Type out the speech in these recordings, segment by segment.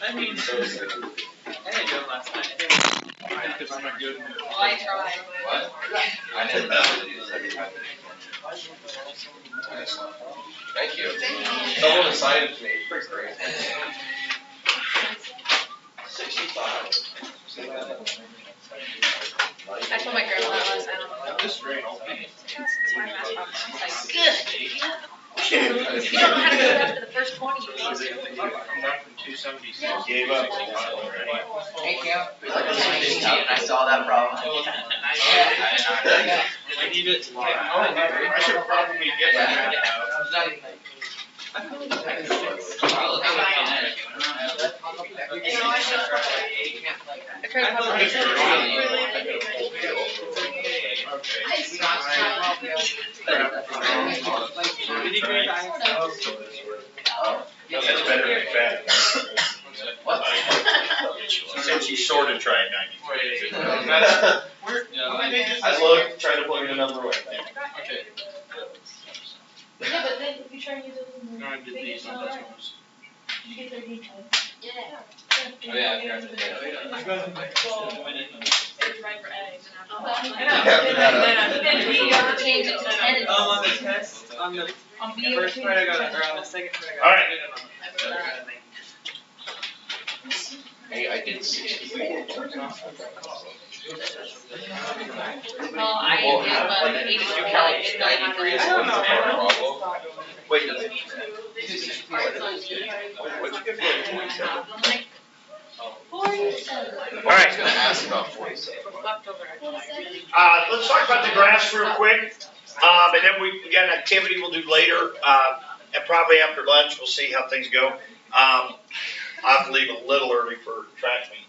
I mean, I didn't do it last night. Because I'm not good. Well, I tried. What? I didn't know. Thank you. Someone assigned to me. Pretty great. 65. I told my grandma that last night. This rain. Good. You don't know how to go after the first 20. You lost it. I'm back from 276. Gave up. Thank you. I saw that problem. I need it. I should probably get that. I tried to help That's better than fat. What? She said she sort of tried 93. I looked, tried to plug in a number away. Okay. Yeah, but then if you try and use those in the No, I did these on this ones. you get their details. Yeah. Oh, yeah, I forgot to do It's right for eggs. Yeah. We are change it to 10. On the test, on the first part I got it, or on the second part I got it. All right. Hey, I did 64. Well, I did, but 84. You count 93 as one problem. Wait, does it? What'd you get for 47? All I was right. gonna ask about 47. Let's talk about the graphs real quick. And then we got an activity we'll do later. And probably after lunch, we'll see how things go. I'll have to leave a little early for track meet.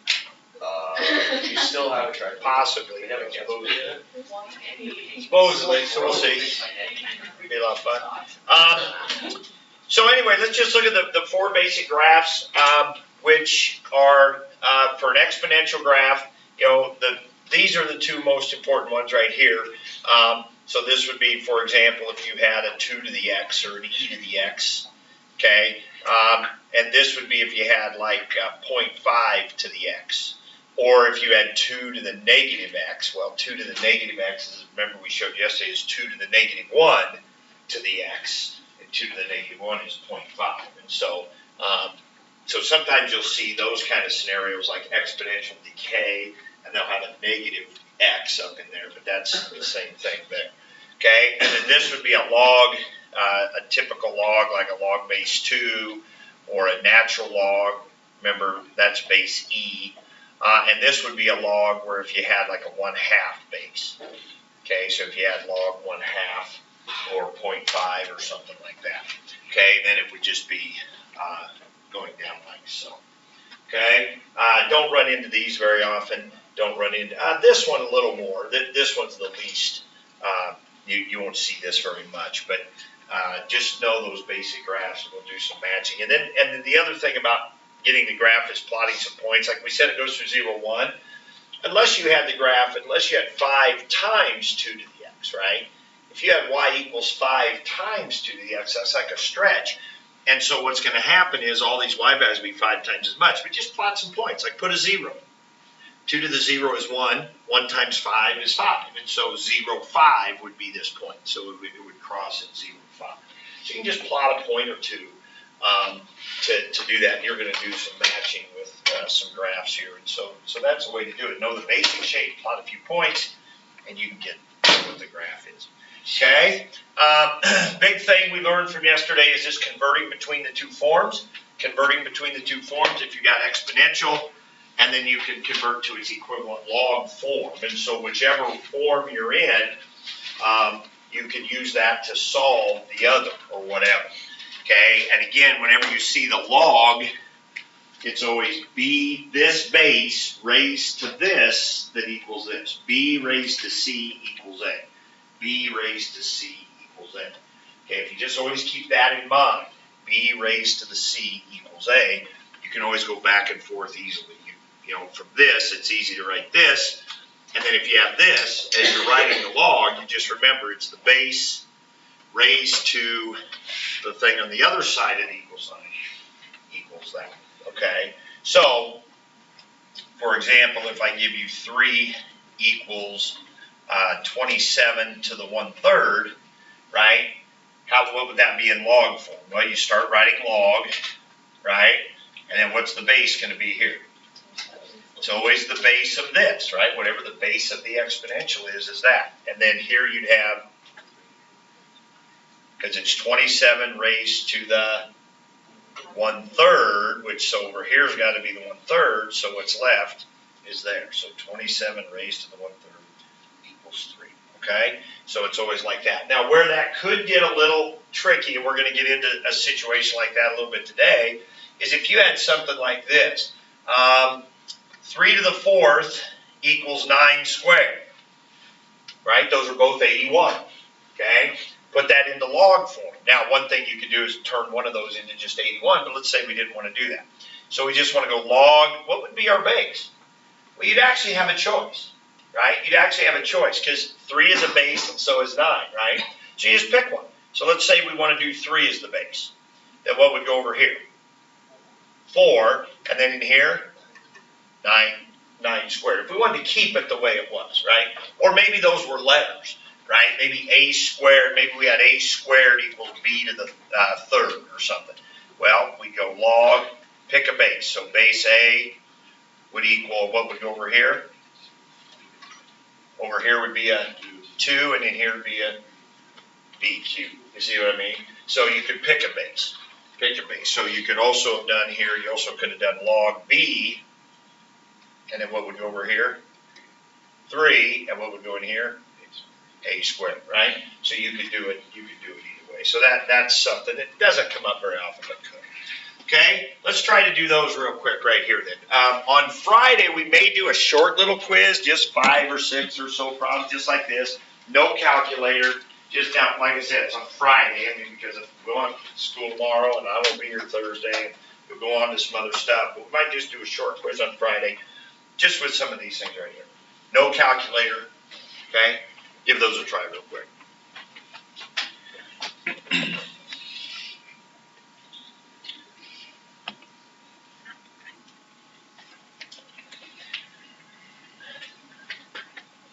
You still have a track. Possibly. We haven't canceled it yet. Supposedly, so we'll see. Be a lot of fun. So anyway, let's just look at the four basic graphs, which are for an exponential graph. You know, these are the two most important ones right here. So this would be, for example, if you had a 2 to the x or an e to the x, okay? And this would be if you had like 0.5 to the x. Or if you had 2 to the negative x. Well, 2 to the negative x, is, remember we showed yesterday, is 2 to the negative 1 to the x. And 2 to the negative 1 is 0.5. And so, so sometimes you'll see those kind of scenarios like exponential decay, and they'll have a negative x up in there, but that's the same thing there. Okay, and then this would be a log, a typical log like a log base 2 or a natural log. Remember, that's base e. And this would be a log where if you had like a 1/2 base. Okay, so if you had log 1/2 or 0.5 or something like that. Okay, then it would just be going down like so. Okay, don't run into these very often. Don't run into this one a little more. This one's the least. You won't see this very much, but just know those basic graphs, and we'll do some matching. And then the other thing about getting the graph is plotting some points. Like we said, it goes through 0, 1. Unless you had the graph, unless you had 5 times 2 to the x, right? If you had y equals 5 times 2 to the x, that's like a stretch. And so what's going to happen is all these y values will be 5 times as much. But just plot some points, like put a 0. 2 to the 0 is 1. 1 times 5 is 5. And so 0, 5 would be this point. So it would cross at 0, 5. So you can just plot a point or two to do that. And you're going to do some matching with some graphs here. And so that's the way to do it. Know the basic shape, plot a few points, and you can get what the graph is. Okay? Big thing we learned from yesterday is just converting between the two forms. Converting between the two forms, if you got exponential, and then you can convert to its equivalent log form. And so whichever form you're in, you can use that to solve the other or whatever. Okay, and again, whenever you see the log, it's always b this base raised to this that equals this. B raised to c equals a. B raised to c equals a. Okay, if you just always keep that in mind, b raised to the c equals a, you can always go back and forth easily. You know, from this, it's easy to write this. And then if you have this, as you're writing the log, you just remember it's the base raised to the thing on the other side of the equal sign. equals that, okay? So, for example, if I give you 3 equals 27 to the 1/3, right? What would that be in log form? Well, you start writing log, right? And then what's the base going to be here? It's always the base of this, right? Whatever the base of the exponential is that. And then here you'd have, because it's 27 raised to the 1/3, which so over here's got to be the 1/3, so what's left is there. So 27 raised to the 1/3 equals 3, okay? So it's always like that. Now where that could get a little tricky, and we're going to get into a situation like that a little bit today, is if you had something like this. 3 to the 4th equals 9 squared, right? Those are both 81, okay? Put that into log form. Now, one thing you could do is turn one of those into just 81, but let's say we didn't want to do that. So we just want to go log, what would be our base? Well, you'd actually have a choice, right? You'd actually have a choice because 3 is a base and so is 9, right? So you just pick one. So let's say we want to do 3 as the base. Then what would go over here? 4, and then in here, 9 squared. If we wanted to keep it the way it was, right? Or maybe those were letters, right? Maybe a squared, maybe we had a squared equals b to the 3rd or something. Well, we go log, pick a base. So base a would equal, what would go over here? Over here would be a 2, and in here would be a b cubed. You see what I mean? So you could pick a base. Pick a base. So you could also have done here, you also could have done log b, and then what would go over here? 3, and what would go in here? A squared, right? So you could do it either way. So that's something that doesn't come up very often, but could. Okay, let's try to do those real quick right here then. On Friday, we may do a short little quiz, just 5 or 6 or so problems, just like this. No calculator, just now, like I said, it's on Friday. I mean, because if we go on to school tomorrow, and I won't be here Thursday, and we'll go on to some other stuff, but we might just do a short quiz on Friday, just with some of these things right here. No calculator, okay? Give those a try real quick.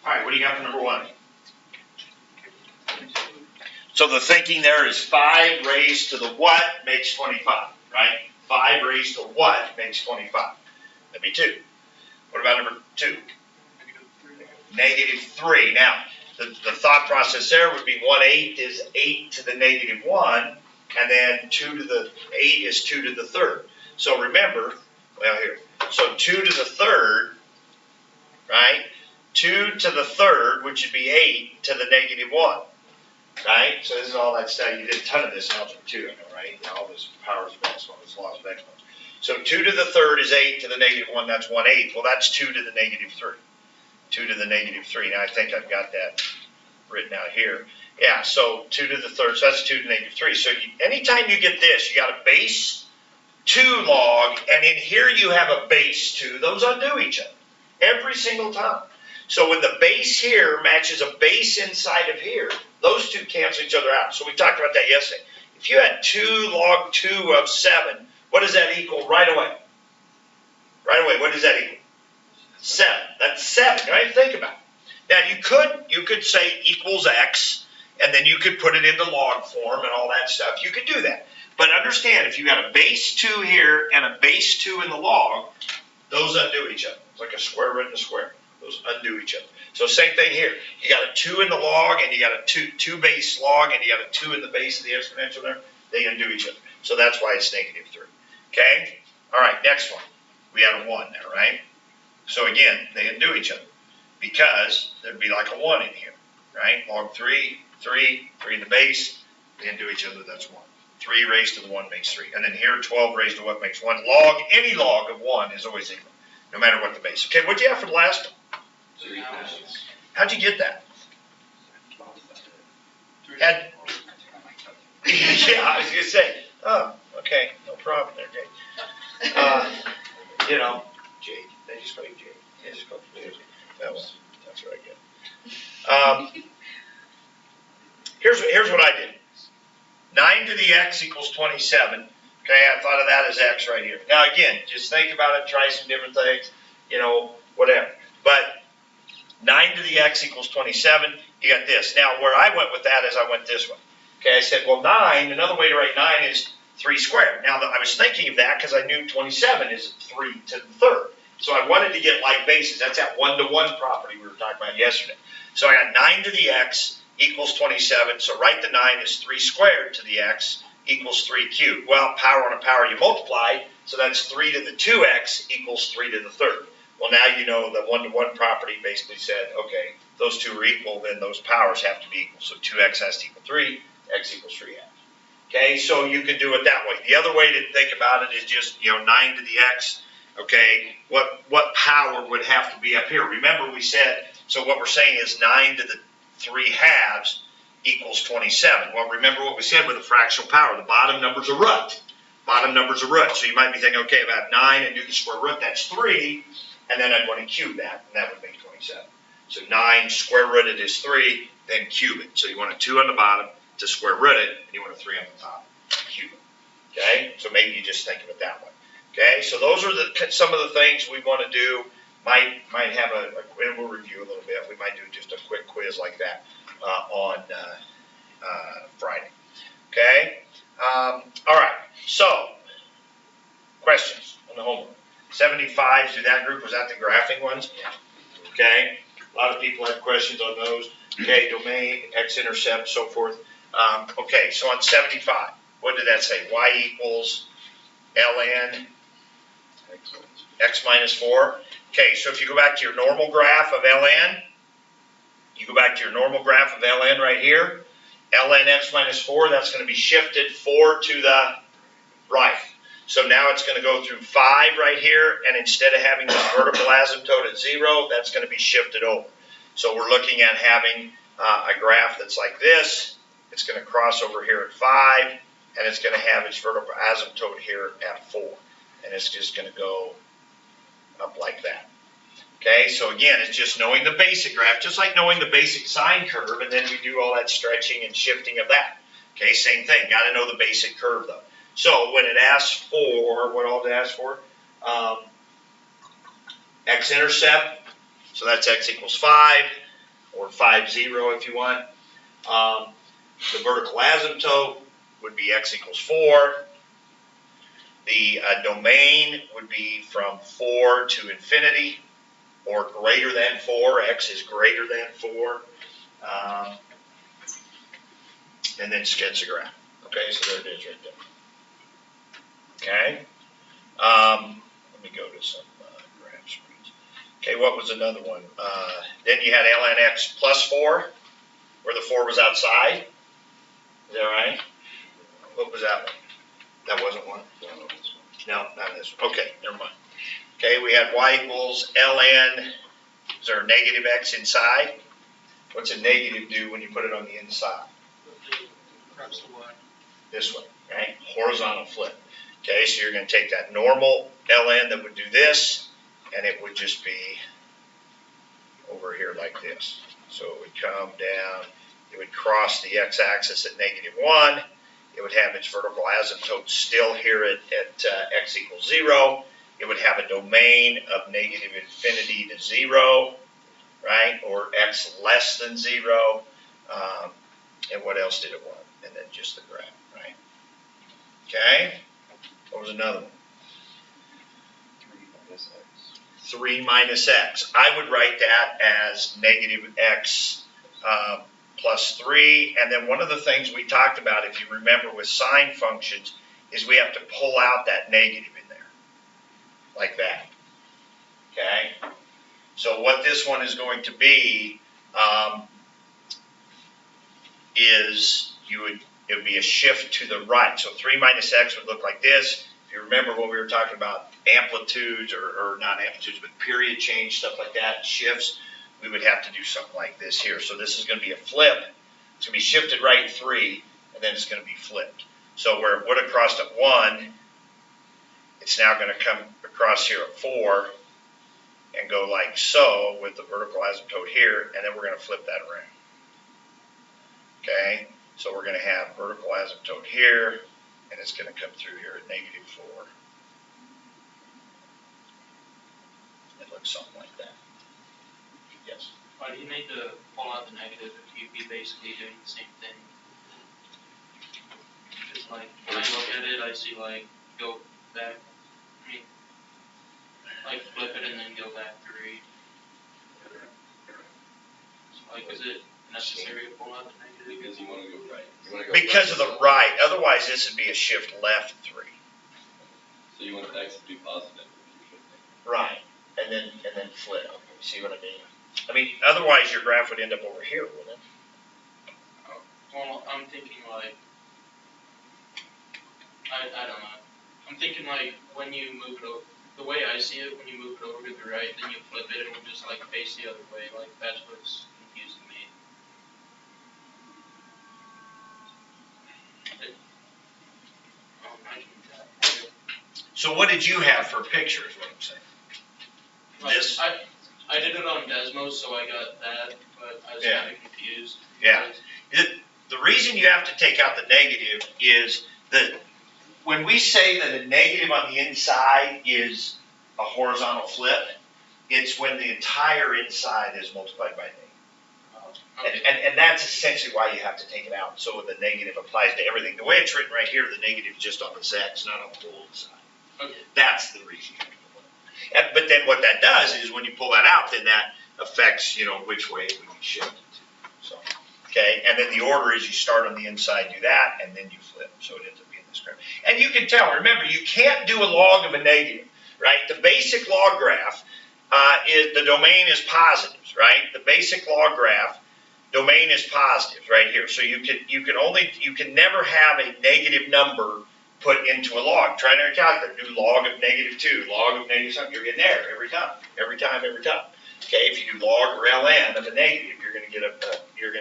All right, what do you got for number 1? So the thinking there is 5 raised to the what makes 25, right? 5 raised to what makes 25? That'd be 2. What about number 2? -3. Now, the thought process there would be 1/8 is 8 to the -1, and then 2 to the 8 is 2 to the 3rd. So remember, well here, so 2 to the 3rd, right? 2 to the 3rd, which would be 8 to the -1, right? So this is all that stuff. You did a ton of this in algebra 2, I know, right? All those powers of exponents, laws of exponents. So 2 to the 3rd is 8 to the -1, that's 1/8. Well, that's 2 to the -3. 2 to the -3. Now, I think I've got that written out here. Yeah, so 2 to the 3rd, so that's 2 to the -3. So anytime you get this, you got a base 2 log, and in here you have a base 2. Those undo each other every single time. So when the base here matches a base inside of here, those two cancel each other out. So we talked about that yesterday. If you had 2 log 2 of 7, what does that equal right away? Right away, what does that equal? 7. That's 7, right? Think about it. Now you could say equals x, and then you could put it into log form and all that stuff. You could do that. But understand, if you got a base 2 here and a base 2 in the log, those undo each other. It's like a square root and a square. Those undo each other. So same thing here. You got a 2 in the log, and you got a 2 base log, and you got a 2 in the base of the exponential there. They undo each other. So that's why it's -3. Okay? All right, next one. We had a 1 there, right? So again, they undo each other because there'd be like a 1 in here, right? Log 3 in the base, they undo each other, that's 1. 3 raised to the 1 makes 3. And then here, 12 raised to what makes 1. Any log of 1 is always equal, no matter what the base. Okay, what'd you have for the last one? How'd you get that? Yeah, I was going to say, oh, okay, no problem there, Jake. Jake, they just call you Jake. They just call you Jake. That's what I get. Here's what I did. 9 to the x equals 27. Okay, I thought of that as x right here. Now again, just think about it, try some different things, whatever. But 9 to the x equals 27, you got this. Now where I went with that is I went this way. Okay, I said, well 9, another way to write 9 is 3 squared. Now I was thinking of that because I knew 27 is 3 to the third. So I wanted to get like bases. That's that 1-to-1 property we were talking about yesterday. So I got 9 to the x equals 27. So write the 9 as 3 squared to the x equals 3 cubed. Well, power on a power you multiply, so that's 3 to the 2x equals 3 to the third. Well, now you know the 1-to-1 property basically said, okay, those two are equal, then those powers have to be equal. So 2x has to equal 3, x equals 3 halves. Okay, so you can do it that way. The other way to think about it is just, 9 to the x, okay, what power would have to be up here? Remember we said, so what we're saying is 9 to the 3 halves equals 27. Well, remember what we said with the fractional power. The bottom number's a root. Bottom number's a root. So you might be thinking, okay, about 9 and do the square root, that's 3. And then I'd want to cube that, and that would make 27. So 9 square rooted is 3, then cube it. So you want a 2 on the bottom to square root it, and you want a 3 on the top to cube it. Okay? So maybe you just think of it that way. Okay? So those are some of the things we want to do. Might have and we'll review a little bit. We might do just a quick quiz like that on Friday. Okay? All right. So, questions on the homework. 75 through that group, was that the graphing ones? Okay? A lot of people have questions on those. Okay, domain, x-intercept, so forth. Okay, so on 75, what did that say? Y equals ln x minus 4. Okay, so if you go back to your normal graph of ln, you go back to your normal graph of ln right here, ln x minus 4, that's going to be shifted 4 to the right. So now it's going to go through 5 right here, and instead of having this vertical asymptote at 0, that's going to be shifted over. So we're looking at having a graph that's like this. It's going to cross over here at 5, and it's going to have its vertical asymptote here at 4. And it's just going to go up like that. Okay, so again, it's just knowing the basic graph, just like knowing the basic sine curve, and then we do all that stretching and shifting of that. Okay, same thing. Got to know the basic curve, though. So when it asks for, what all did it ask for? X-intercept, so that's x equals 5, or 5, 0 if you want. The vertical asymptote would be x equals 4. The domain would be from 4 to infinity, or greater than 4. X is greater than 4. And then sketch a graph. Okay, so there it is right there. Okay. Let me go to some graph screens. Okay, what was another one? Then you had ln x plus 4, where the 4 was outside. Is that right? What was that one? That wasn't one? No, not this one. Okay, never mind. Okay, we had y equals ln, is there a negative x inside? What's a negative do when you put it on the inside? This way, right? Horizontal flip. Okay, so you're going to take that normal ln that would do this, and it would just be over here like this. So it would come down, it would cross the x-axis at -1. It would have its vertical asymptote still here at x equals 0. It would have a domain of negative infinity to 0, right? Or x less than 0. And what else did it want? And then just the graph, right? Okay. What was another one? 3 minus x. I would write that as negative x plus 3. And then one of the things we talked about, if you remember with sine functions, is we have to pull out that negative in there. Like that. Okay? So what this one is going to be is it would be a shift to the right. So 3 minus x would look like this. If you remember when we were talking about amplitudes, or not amplitudes, but period change, stuff like that, shifts, we would have to do something like this here. So this is going to be a flip. It's going to be shifted right 3, and then it's going to be flipped. So where it would have crossed at 1, it's now going to come across here at 4 and go like so with the vertical asymptote here, and then we're going to flip that around. Okay, so we're going to have vertical asymptote here, and it's gonna come through here at -4. It looks something like that. Yes. Why do you need to pull out the negative if you'd be basically doing the same thing? Just like, when I look at it, I see like, go back, I mean, like flip it and then go back 3. So like, is it necessary to pull out the negative? Because you wanna go right. You wanna go Because of the right, otherwise this would be a shift left 3. So you want X to be positive. Right, and then flip, you see what I mean? I mean, otherwise your graph would end up over here, wouldn't it? Well, I'm thinking like, I don't know. I'm thinking like, when you move it over, the way I see it, when you move it over to the right, then you flip it, it will just like face the other way, like that's what's confusing me. I can do that. So what did you have for a picture is what I'm saying? Like, This? I did it on Desmos, so I got that, but I was Yeah. kind of confused. Yeah. The reason you have to take out the negative is that when we say that a negative on the inside is a horizontal flip, it's when the entire inside is multiplied by negative. And that's essentially why you have to take it out, so the negative applies to everything. The way it's written right here, the negative is just on this X, not on the whole side. Okay. That's the reason you have to pull it out. But then what that does is when you pull that out, then that affects, which way we can shift it to. So, okay, and then the order is you start on the inside, do that, and then you flip. So it ends up being this graph. And you can tell, remember, you can't do a log of a negative, right? The basic log graph is, the domain is positives, right? The basic log graph, domain is positives right here. So you can never have a negative number put into a log. Try to calculate, do log of -2, log of negative something, you're getting there every time. Okay, if you do log or ln of a negative, you're going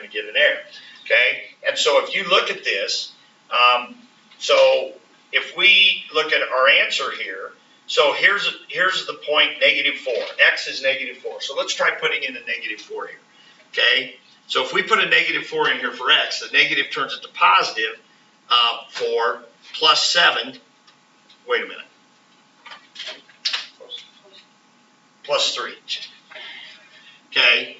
to get an error. Okay, and so if you look at this, so if we look at our answer here, so here's the point -4. X is -4. So let's try putting in a -4 here. Okay, so if we put a -4 in here for X, the negative turns into positive 4 plus 7. Wait a minute. Plus 3. Okay,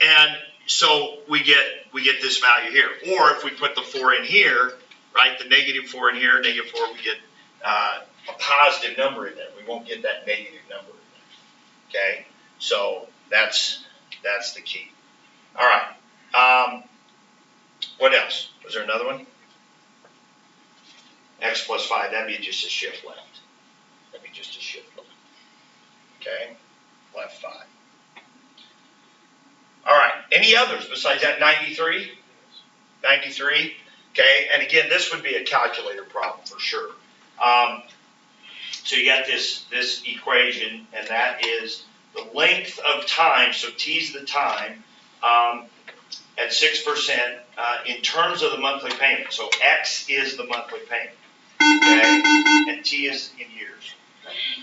and so we get this value here. Or if we put the 4 in here, right, the -4 in here, -4, we get a positive number in there. We won't get that negative number in there. Okay, so that's the key. All right. What else? Was there another one? X plus 5. That'd be just a shift left. Okay, left 5. All right. Any others besides that? 93. 93. Okay, and again, this would be a calculator problem for sure. So you got this equation, and that is the length of time. So T is the time at 6% in terms of the monthly payment. So X is the monthly payment, okay, and T is in years.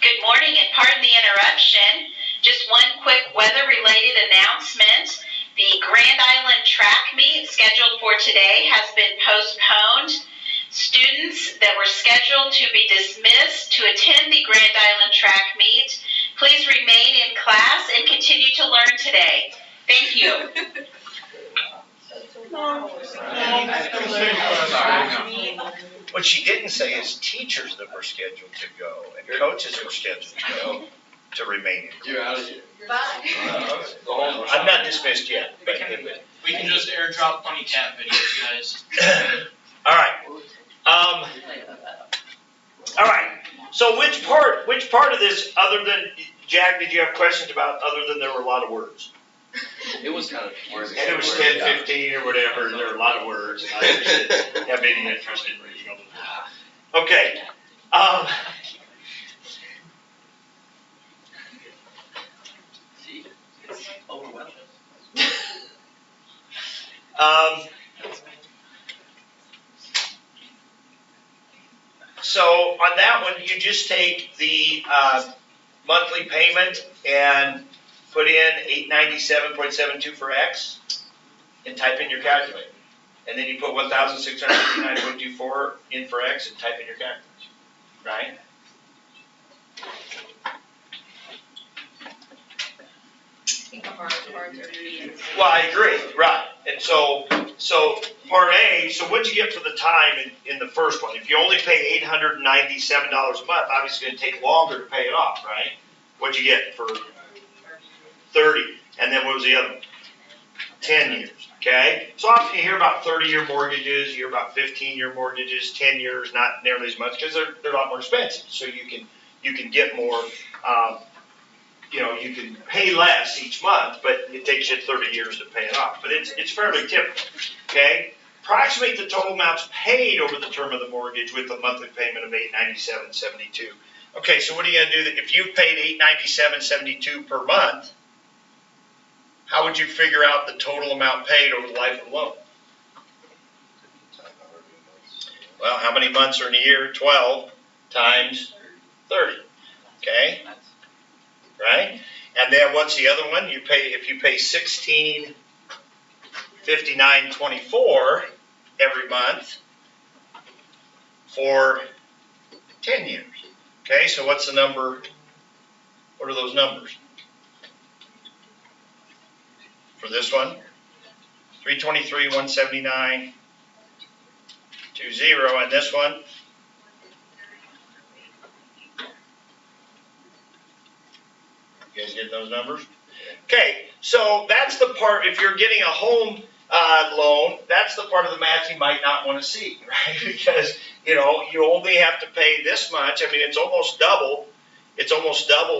Good morning, and pardon the interruption. Just one quick weather-related announcement. The Grand Island track meet scheduled for today has been postponed. Students that were scheduled to be dismissed to attend the Grand Island track meet, please remain in class and continue to learn today. Thank you. What she didn't say is teachers that were scheduled to go and coaches that were scheduled to go to remain in class. You're out of here. I'm not dismissed yet. But We can just airdrop funny cat videos, guys. all right. All right. So which part of this, other than Jack, did you have questions about? Other than there were a lot of words. It was kind of confusing. And it was 10, 15 or whatever. And there were a lot of words. And I didn't have any interest in reading all of them. Okay. So on that one, you just take the monthly payment and put in 897.72 for X and type in your calculator. and then you put 1,659.24 in for X and type in your calculation, right? I think the hardest parts are fees. Well, I agree, right, and so part A, so what'd you get for the time in the first one? If you only pay $897 a month, obviously it's gonna take longer to pay it off, right? What'd you get for 30, and then what was the other one? 10 years, okay? So often you hear about 30-year mortgages, you hear about 15-year mortgages, 10 years, not nearly as much, because they're a lot more expensive, so you can get more, you can pay less each month, but it takes you 30 years to pay it off. But it's fairly typical, okay? Approximate the total amounts paid over the term of the mortgage with a monthly payment of $897.72. Okay, so what are you going to do? If you've paid $897.72 per month, how would you figure out the total amount paid over the life of the loan? Well, how many months are in a year? 12 times 30, okay? Right? And then what's the other one? If you pay $1659.24 every month for 10 years. Okay, so what's the number? What are those numbers? For this one, 323, 179, 20, and this one, you guys get those numbers? Okay, so that's the part, if you're getting a home loan, that's the part of the math you might not want to see, right? Because, you only have to pay this much. I mean, it's almost double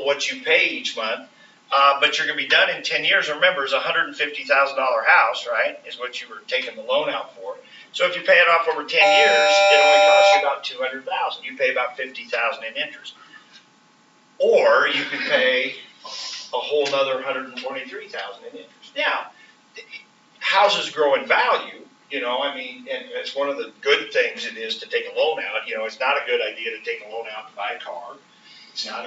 what you pay each month, but you're going to be done in 10 years. Remember, it's a $150,000 house, right, is what you were taking the loan out for. So if you pay it off over 10 years, it only costs you about $200,000. You pay about $50,000 in interest. Or you could pay a whole nother $123,000 in interest. Now, houses grow in value, and it's one of the good things it is to take a loan out. It's not a good idea to take a loan out to buy a car. It's not,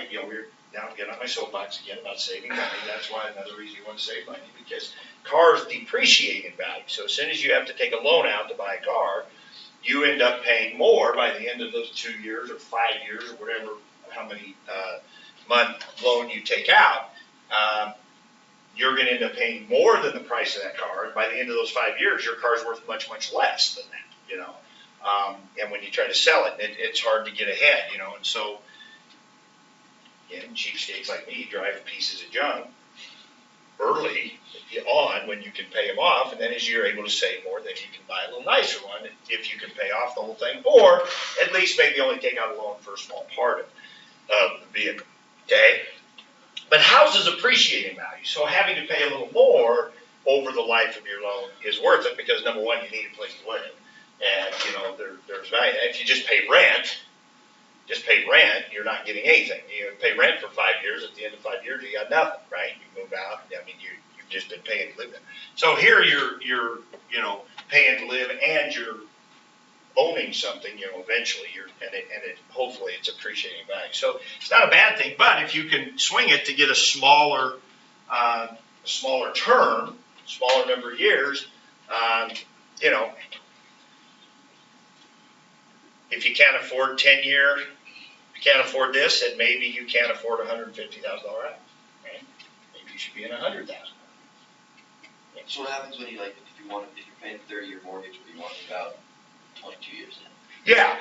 now I'm getting on my soapbox again about saving money. That's why another reason you want to save money, because cars depreciate in value. So as soon as you have to take a loan out to buy a car, you end up paying more by the end of those 2 years or 5 years or whatever, how many month loan you take out. You're going to end up paying more than the price of that car. And by the end of those 5 years, your car's worth much, much less than that, and when you try to sell it, it's hard to get ahead, and so, cheapskates like me drive pieces of junk early on when you can pay them off, and then as you're able to save more, then you can buy a little nicer one if you can pay off the whole thing, or at least maybe only take out a loan for a small part of the vehicle, okay? But houses appreciate in value, so having to pay a little more over the life of your loan is worth it, because number one, you need a place to live, and there's value. If you just pay rent, you're not getting anything. You pay rent for 5 years. At the end of 5 years, you got nothing, right? You move out. I mean, you've just been paying to live in. So here you're paying to live, and you're owning something. Eventually hopefully it's appreciating value. So it's not a bad thing. But if you can swing it to get a smaller term, smaller number of years, if you can't afford 10-year. If you can't afford this, then maybe you can't afford a $150,000 house, right? Maybe you should be in $100,000. So what happens when if you're paying a 30-year mortgage, but you want it about 22 years in? Yeah,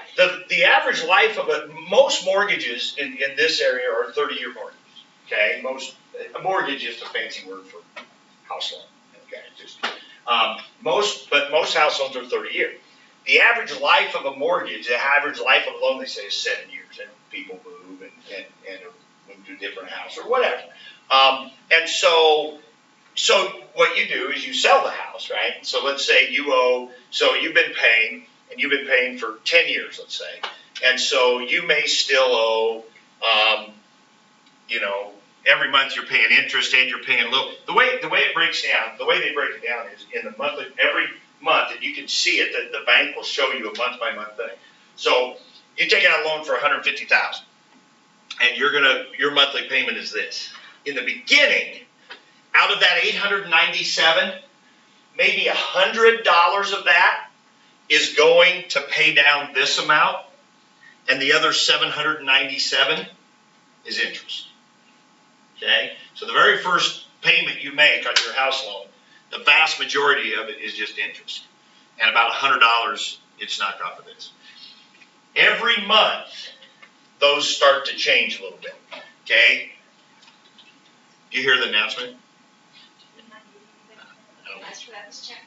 the average life of most mortgages in this area are 30-year mortgages. Okay, a mortgage is a fancy word for house loan. Okay, most house loans are 30 years. The average life of a mortgage, the average life of a loan, they say, is 7 years, and people move and move to a different house or whatever. And so what you do is you sell the house, right? So let's say you've been paying for 10 years, let's say, and so you may still owe, every month you're paying interest and you're paying a little. The way they break it down is in the monthly, every month, and you can see it, that the bank will show you a month-by-month thing. So you take out a loan for $150,000, and your monthly payment is this. In the beginning, out of that $897, maybe $100 of that is going to pay down this amount, and the other 797 is interest. Okay? So the very first payment you make on your house loan, the vast majority of it is just interest. And about $100 it's knocked off of this. Every month, those start to change a little bit. Okay? Do you hear the announcement? That's for that was check.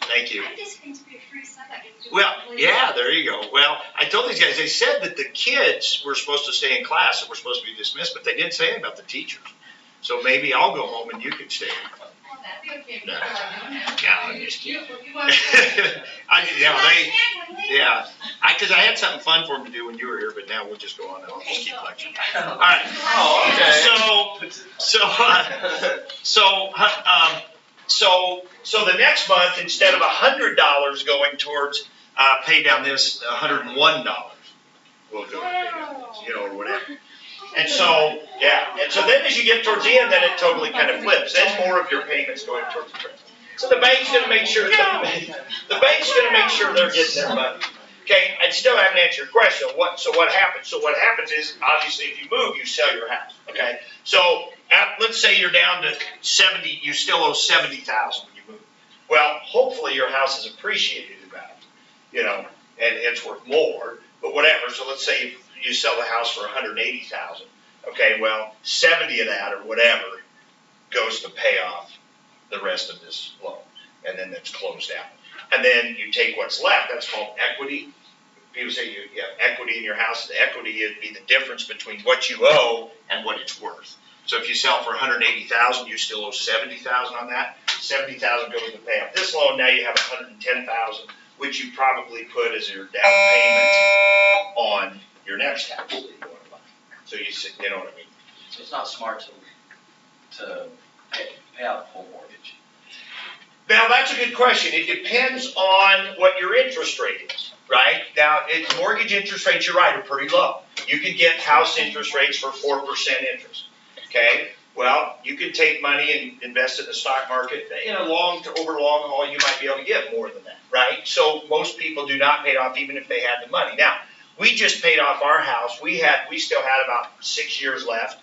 Thank you. I'm just going to be a free sub. I get to do Well, it. yeah, there you go. Well, I told these guys, they said that the kids were supposed to stay in class and were supposed to be dismissed, but they didn't say anything about the teachers. So maybe I'll go home and you can stay. Oh, that'd be okay. No. No, Yeah, I'm just kidding. You want to Yeah, because I had something fun for them to do when you were here, but now we'll just go on and I'll just keep lecturing. All right. Oh, okay. So the next month, instead of $100 going towards pay down this, $101 will go to pay down this, or whatever. And so, and so then as you get towards the end, then it totally kind of flips. Then more of your payments going towards the principal. So the bank's going to make sure they're getting their money. Okay, I still haven't answered your question. So what happens? So what happens is, obviously, if you move, you sell your house. Okay, so let's say you're down to 70, you still owe 70,000 when you move. Well, hopefully your house is appreciated in value, and it's worth more. But whatever. So let's say you sell the house for 180,000. Okay, well, 70 of that or whatever goes to pay off the rest of this loan, and then it's closed out. And then you take what's left. That's called equity. People say you have equity in your house. The equity would be the difference between what you owe and what it's worth. So if you sell for 180,000, you still owe 70,000 on that. 70,000 goes to pay off this loan. Now you have 110,000, which you probably put as your down payment on your next house that you want to buy. So you know what I mean. So it's not smart to pay out the full mortgage. Now, that's a good question. It depends on what your interest rate is, right? Now, mortgage interest rates, you're right, are pretty low. You can get house interest rates for 4% interest, okay? Well, you can take money and invest it in the stock market. Over long haul, you might be able to get more than that, right? So most people do not pay it off even if they had the money. Now, we just paid off our house. We still had about 6 years left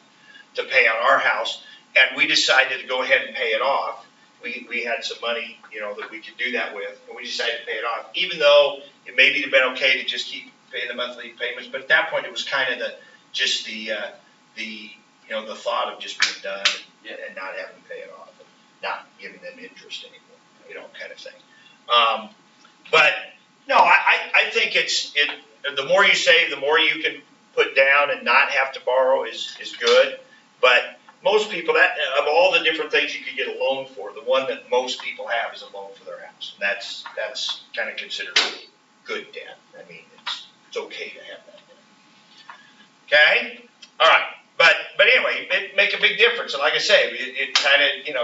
to pay on our house, and we decided to go ahead and pay it off. We had some money, that we could do that with, and we decided to pay it off, even though it maybe would have been okay to just keep paying the monthly payments. But at that point, it was kind of the thought of just being done and not having to pay it off, and not giving them interest anymore, kind of thing. But no, I think the more you save, the more you can put down and not have to borrow is good. But most people, of all the different things you could get a loan for, the one that most people have is a loan for their house. And that's kind of considered good debt. I mean, it's okay to have that debt. Okay? All right. But anyway, it make a big difference. And like I say, it kind of, you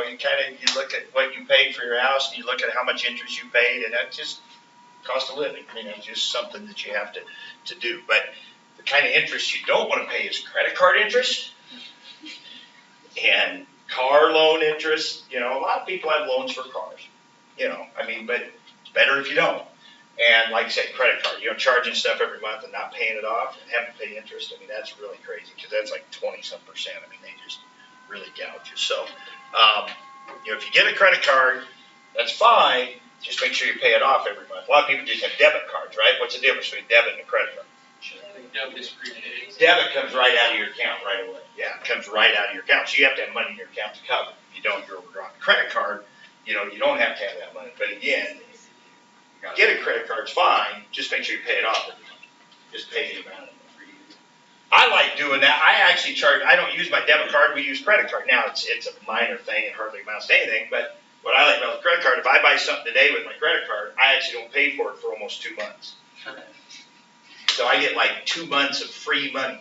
look at what you paid for your house and you look at how much interest you paid, and that's just cost of living. I mean, it's just something that you have to do. But the kind of interest you don't want to pay is credit card interest and car loan interest. A lot of people have loans for cars, but it's better if you don't. And like I said, credit card, charging stuff every month and not paying it off and having to pay interest. I mean, that's really crazy because that's like 20-some%. I mean, they just really gouge you. So, if you get a credit card, that's fine. Just make sure you pay it off every month. A lot of people just have debit cards, right? What's the difference between debit and a credit card? Debit is prepaid. Debit comes right out of your account right away. Yeah, it comes right out of your account. So you have to have money in your account to cover it. If you don't, you're overdrawn. Credit card, you don't have to have that money. But again, get a credit card's fine. Just make sure you pay it off every month. Just pay the amount. I like doing that. I don't use my debit card. We use credit card. Now, it's a minor thing. It hardly amounts to anything. But what I like about the credit card, if I buy something today with my credit card, I actually don't pay for it for almost 2 months. So I get like 2 months of free money.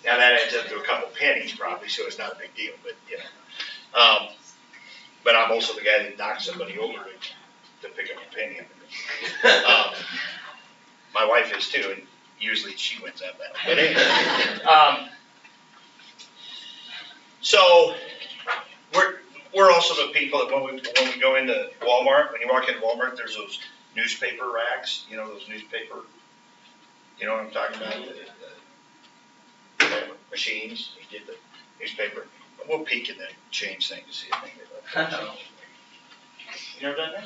Now that adds up to a couple pennies probably, so it's not a big deal. But but I'm also the guy that knocks somebody over to pick up a penny. My wife is too, and usually she wins that battle. But anyway, so we're also the people that when we go into Walmart, when you walk into Walmart, there's those newspaper racks, you know, those newspaper, you know what I'm talking about? The machines, he did the newspaper. We'll peek in the change thing to see if they You never done that?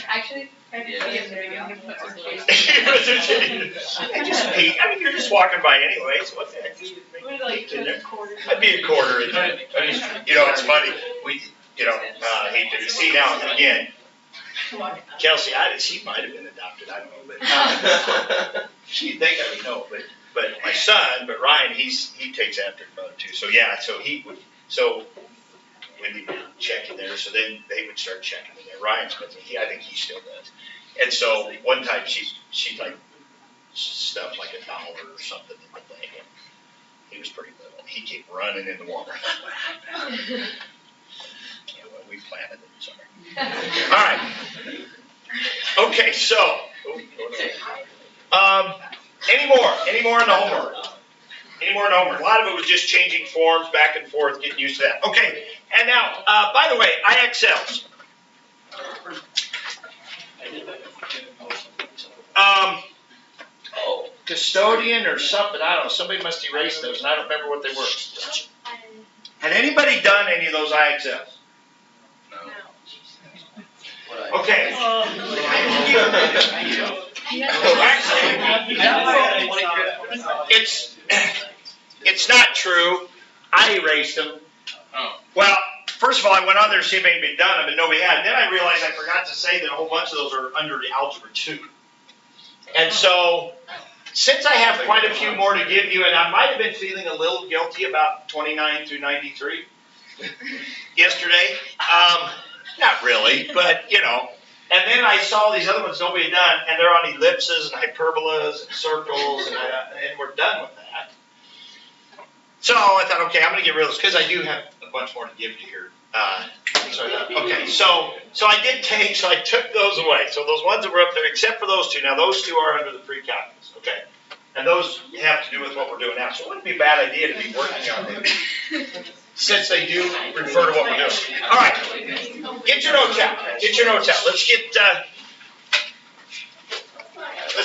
Actually, I did see him there, I'm gonna put some case. Just peek, I mean, you're just walking by anyway, so what the heck? Just We're like peek in there. quarters. I'd be a quarter in there. You know, it's funny, we, you know, hate to see now, again, Kelsey, she might have been adopted, I don't know, but, she'd think I would know, but my son, but Ryan, he takes after his mother too, so yeah, so he would, so Wendy would check in there, so then they would start checking in there, Ryan's with me, I think he still does. And so, one time, she like, stuffed like $1 or something in the thing, and he was pretty little, he came running in the water. Yeah, well, we planted it, sorry. All right. Okay, so, any more in the homework? Any more in the homework? A lot of it was just changing forms back and forth, getting used to that. Okay, and now, by the way, IXLs. Custodian or something, I don't know, somebody must erase those, and I don't remember what they were. Had anybody done any of those IXLs? Okay. It's not true. I erased them. Well, first of all, I went on there to see if anybody had done them, and nobody had. Then I realized I forgot to say that a whole bunch of those are under the Algebra 2. And so, since I have quite a few more to give you, and I might have been feeling a little guilty about 29 through 93 yesterday. Not really, but, you know. And then I saw these other ones nobody had done, and they're on ellipses and hyperbolas and circles, and we're done with that. So I thought, okay, I'm going to get rid of those, because I do have a bunch more to give you here. So I thought, okay, so I took those away. So those ones that were up there, except for those two. Now, those two are under the precalculus, okay? And those have to do with what we're doing now. So it wouldn't be a bad idea to be working on them, since they do refer to what we're doing. All right, get your notes out. Get your notes out. Let's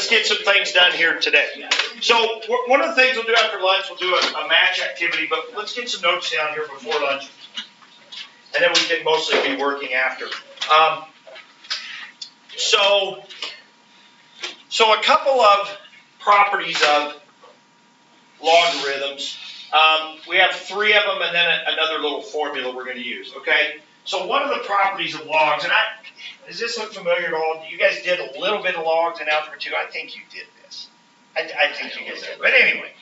get some things done here today. So one of the things we'll do after lunch, we'll do a match activity, but let's get some notes down here before lunch. And then we can mostly be working after. So a couple of properties of logarithms. We have 3 of them, and then another little formula we're going to use, okay? So one of the properties of logs, and does this look familiar at all? You guys did a little bit of logs in Algebra 2. I think you did this. I think you guys did. But anyway,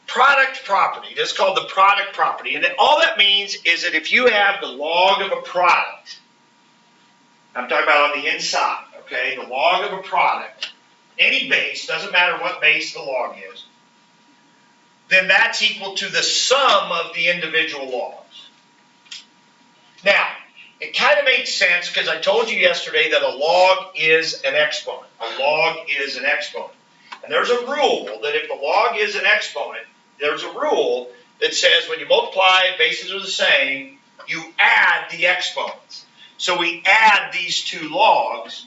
product property. This is called the product property. And all that means is that if you have the log of a product, I'm talking about on the inside, okay? The log of a product, any base, doesn't matter what base the log is, then that's equal to the sum of the individual logs. Now, it kind of makes sense because I told you yesterday that a log is an exponent. A log is an exponent. And there's a rule that if the log is an exponent, there's a rule that says when you multiply, bases are the same, you add the exponents. So we add these 2 logs.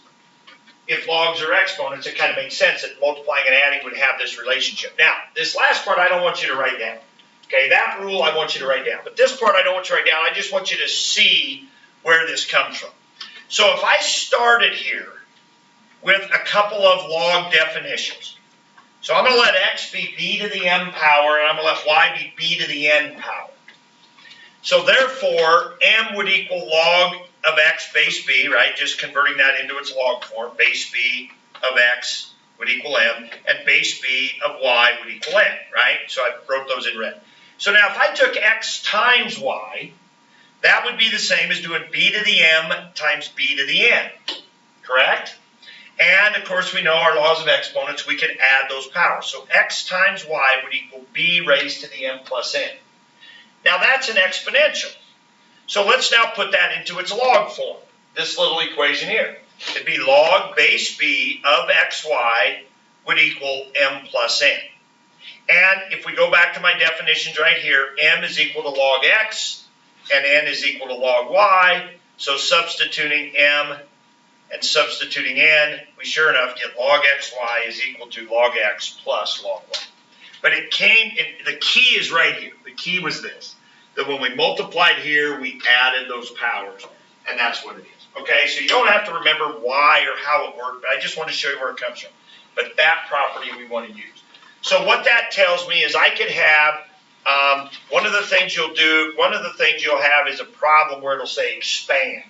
If logs are exponents, it kind of makes sense that multiplying and adding would have this relationship. Now, this last part I don't want you to write down. Okay, that rule I want you to write down. But this part I don't want you to write down. I just want you to see where this comes from. So if I started here with a couple of log definitions. So I'm going to let x be b to the m power, and I'm going to let y be b to the n power. So therefore, m would equal log of x base b, right? Just converting that into its log form. Base b of x would equal m, and base b of y would equal n, right? So I wrote those in red. So now if I took x times y, that would be the same as doing b to the m times b to the n, correct? And of course we know our laws of exponents, we can add those powers. So x times y would equal b raised to the m plus n. Now that's an exponential. So let's now put that into its log form, this little equation here. It'd be log base b of xy would equal m plus n. And if we go back to my definitions right here, m is equal to log x, and n is equal to log y. So substituting m and substituting n, we sure enough get log xy is equal to log x plus log y. But the key is right here. The key was this, that when we multiplied here, we added those powers, and that's what it is. Okay, so you don't have to remember why or how it worked, but I just want to show you where it comes from. But that property we want to use. So what that tells me is I could have, one of the things you'll have is a problem where it'll say expand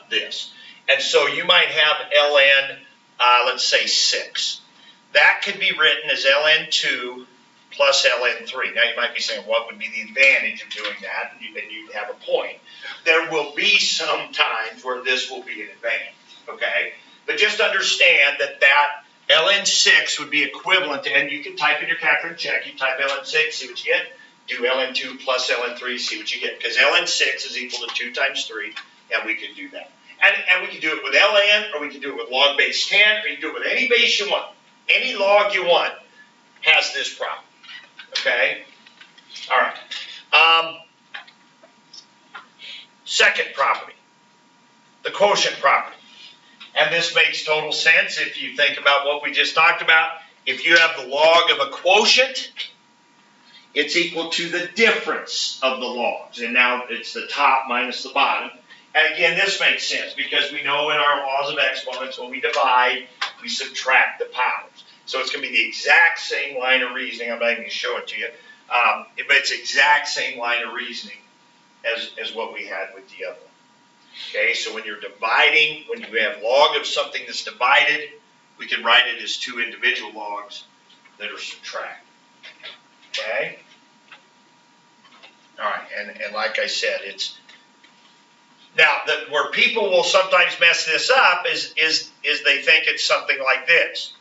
this. And so you might have ln, let's say 6. That could be written as ln2 plus ln3. Now you might be saying, what would be the advantage of doing that? And you'd have a point. There will be some times where this will be an advantage, okay? But just understand that ln6 would be equivalent to, and you can type in your calculator and check, you type ln6, see what you get, do ln2 plus ln3, see what you get, because ln6 is equal to 2 times 3, and we can do that. And we can do it with ln, or we can do it with log base 10, or you can do it with any base you want. Any log you want has this problem, okay? All right. Second property, the quotient property. And this makes total sense if you think about what we just talked about. If you have the log of a quotient, it's equal to the difference of the logs. And now it's the top minus the bottom. And again, this makes sense because we know in our laws of exponents, when we divide, we subtract the powers. So it's going to be the exact same line of reasoning. I'm not even going to show it to you. But it's the exact same line of reasoning as what we had with the other one. Okay, so when you're dividing, when you have log of something that's divided, we can write it as 2 individual logs that are subtracted. Okay? All right, and like I said, it's now that where people will sometimes mess this up is they think it's something like this.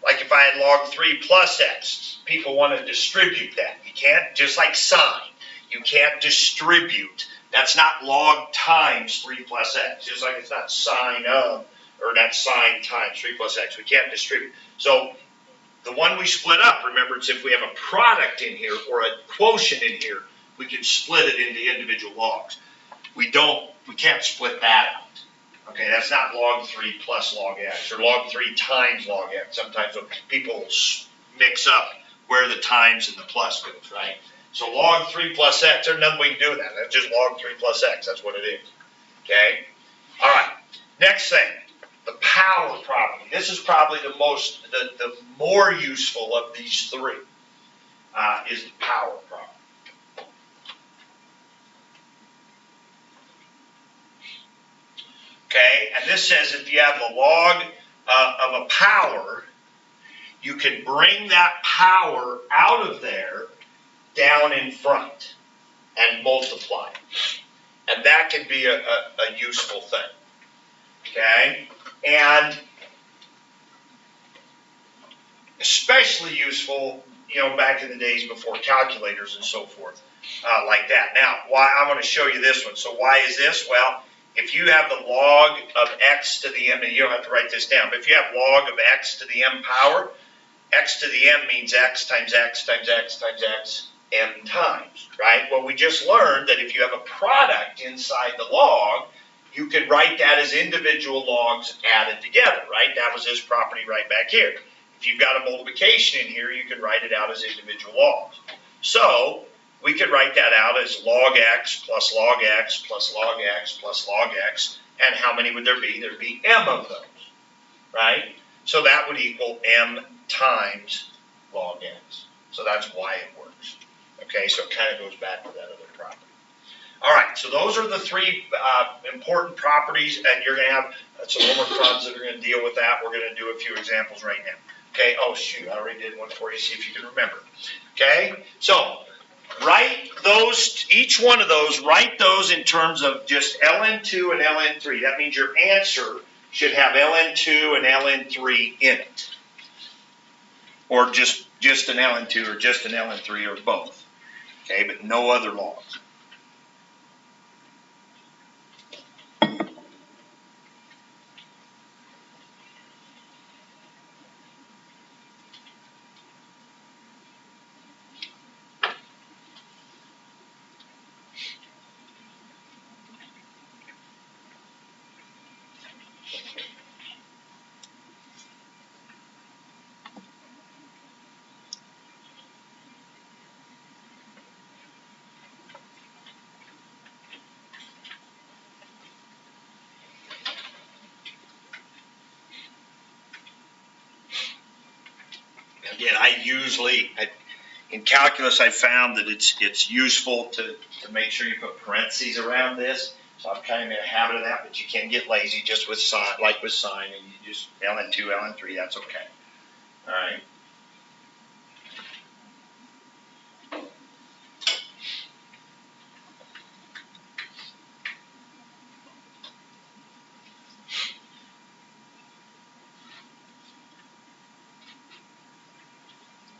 Like if I had log 3 plus x, people want to distribute that. You can't, just like sine, you can't distribute. That's not log times 3 plus x, just like it's not sine of, or not sine times 3 plus x. We can't distribute. So the one we split up, remember, it's if we have a product in here or a quotient in here, we can split it into individual logs. We can't split that out. Okay, that's not log 3 plus log x, or log 3 times log x. Sometimes people mix up where the times and the plus goes, right? So log 3 plus x, there's nothing we can do with that. That's just log 3 plus x. That's what it is. Okay? All right. Next thing, the power property. This is probably the more useful of these three, is the power property. Okay? And this says if you have the log of a power, you can bring that power out of there down in front and multiply. And that can be a useful thing. Okay? And especially useful, back in the days before calculators and so forth, like that. Now, why I'm going to show you this one. So why is this? Well, if you have the log of x to the m, and you don't have to write this down, but if you have log of x to the m power, x to the m means x times x times x times x m times, right? Well, we just learned that if you have a product inside the log, you could write that as individual logs added together, right? That was this property right back here. If you've got a multiplication in here, you can write it out as individual logs. So we could write that out as log x plus log x plus log x plus log x. And how many would there be? There'd be m of those, right? So that would equal m times log x. So that's why it works. Okay, so it kind of goes back to that other property. All right, so those are the three important properties, and you're going to have some homework problems that are going to deal with that. We're going to do a few examples right now. Okay, oh shoot, I already did one for you, see if you can remember. Okay, so write those, each one of those, write those in terms of just ln2 and ln3. That means your answer should have ln2 and ln3 in it. Or just an ln2 or just an ln3 or both. Okay, but no other logs. in calculus, I found that it's useful to make sure you put parentheses around this. So I'm kind of in a habit of that, but you can get lazy just with sign, like with sign, and you just ln2, ln3, that's okay. All right.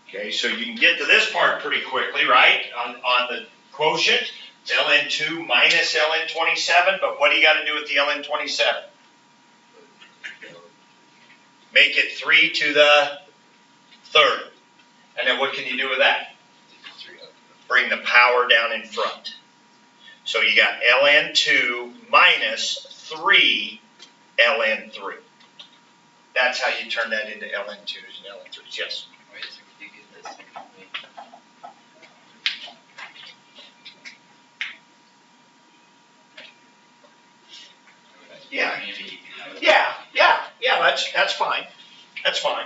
Okay, so you can get to this part pretty quickly, right? On the quotient, it's ln2 minus ln27, but what do you got to do with the ln27? Make it 3 to the third. And then what can you do with that? Bring the power down in front. So you got ln2 minus 3 ln3. That's how you turn that into ln2s and ln3s. Yes? Wait, so you get this. Yeah, that's fine. That's fine.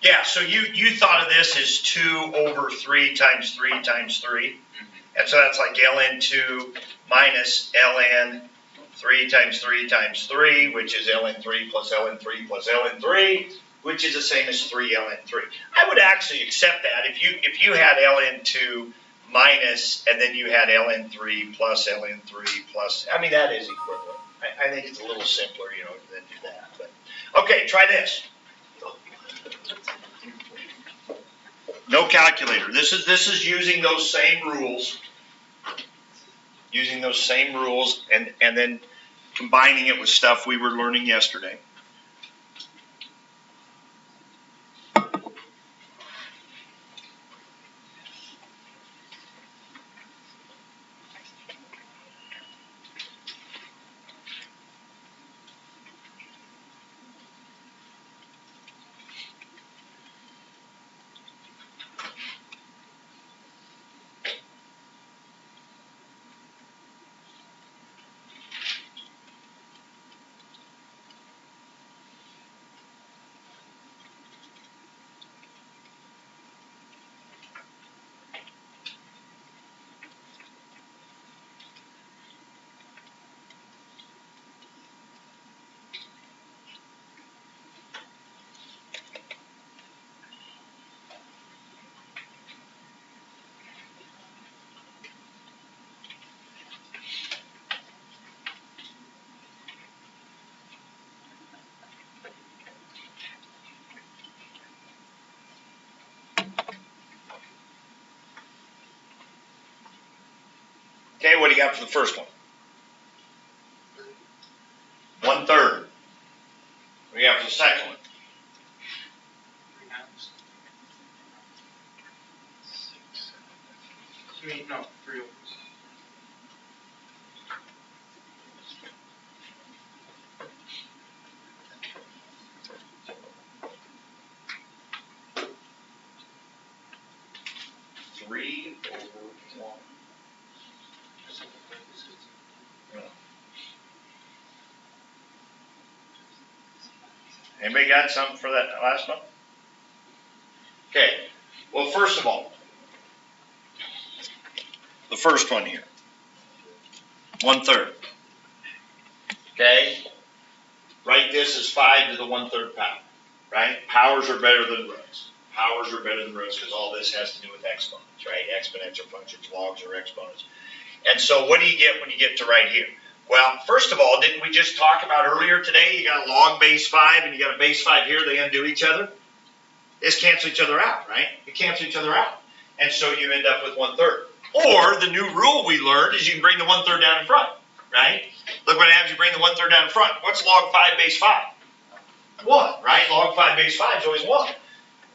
Yeah, so you thought of this as 2 over 3 times 3 times 3. And so that's like ln2 minus ln3 times 3 times 3, which is ln3 plus ln3 plus ln3, which is the same as 3 ln3. I would actually accept that if you had ln2 minus, and then you had ln3 plus ln3 plus, I mean, that is equivalent. I think it's a little simpler, than do that. But okay, try this. No calculator. This is using those same rules. Using those same rules and then combining it with stuff we were learning yesterday. Okay, what do you got for the first one? 1/3. What do you got for the second one? 3 no, 3 over 3 over 1. Anybody got something for that last one? Okay. Well, first of all, the first one here. 1/3. Okay? Write this as 5 to the 1/3 power. Right? Powers are better than roots. Powers are better than roots because all this has to do with exponents, right? Exponential functions, logs are exponents. And so what do you get when you get to right here? Well, first of all, didn't we just talk about earlier today, you got a log base 5 and you got a base 5 here, they undo each other? They just cancel each other out, right? They cancel each other out. And so you end up with 1/3. Or the new rule we learned is you can bring the 1/3 down in front, right? Look what happens, you bring the 1/3 down in front. What's log 5 base 5? 1, right? Log 5 base 5 is always 1.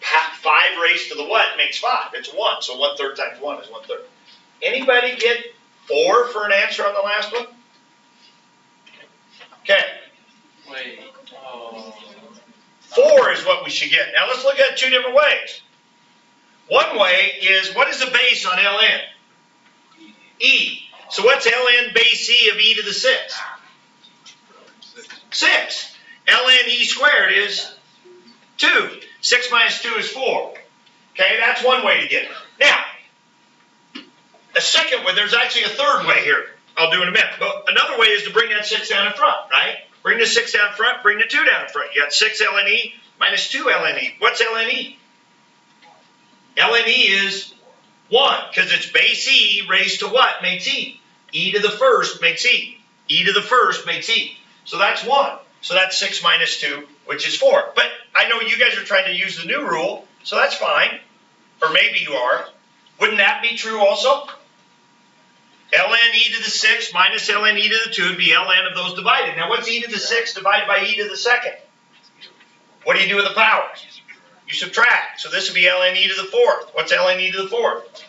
5 raised to the what makes 5? It's 1. So 1/3 times 1 is 1/3. Anybody get 4 for an answer on the last one? Okay. Wait. 4 is what we should get. Now let's look at it 2 different ways. One way is, what is the base on ln? E. So what's ln base e of e to the 6th? 6. ln e squared is 2. 6 minus 2 is 4. Okay, that's one way to get it. Now, a second way, there's actually a third way here. I'll do in a minute. But another way is to bring that 6 down in front, right? Bring the 6 down in front, bring the 2 down in front. You got 6 ln minus 2 ln. What's ln? ln is 1, because it's base e raised to what makes e? E to the first makes e. E to the first makes e. So that's 1. So that's 6 minus 2, which is 4. But I know you guys are trying to use the new rule, so that's fine. Or maybe you are. Wouldn't that be true also? ln e to the 6 minus ln e to the 2 would be ln of those divided. Now what's e to the 6 divided by e to the second? What do you do with the powers? You subtract. So this would be ln e to the 4th. What's ln e to the 4th?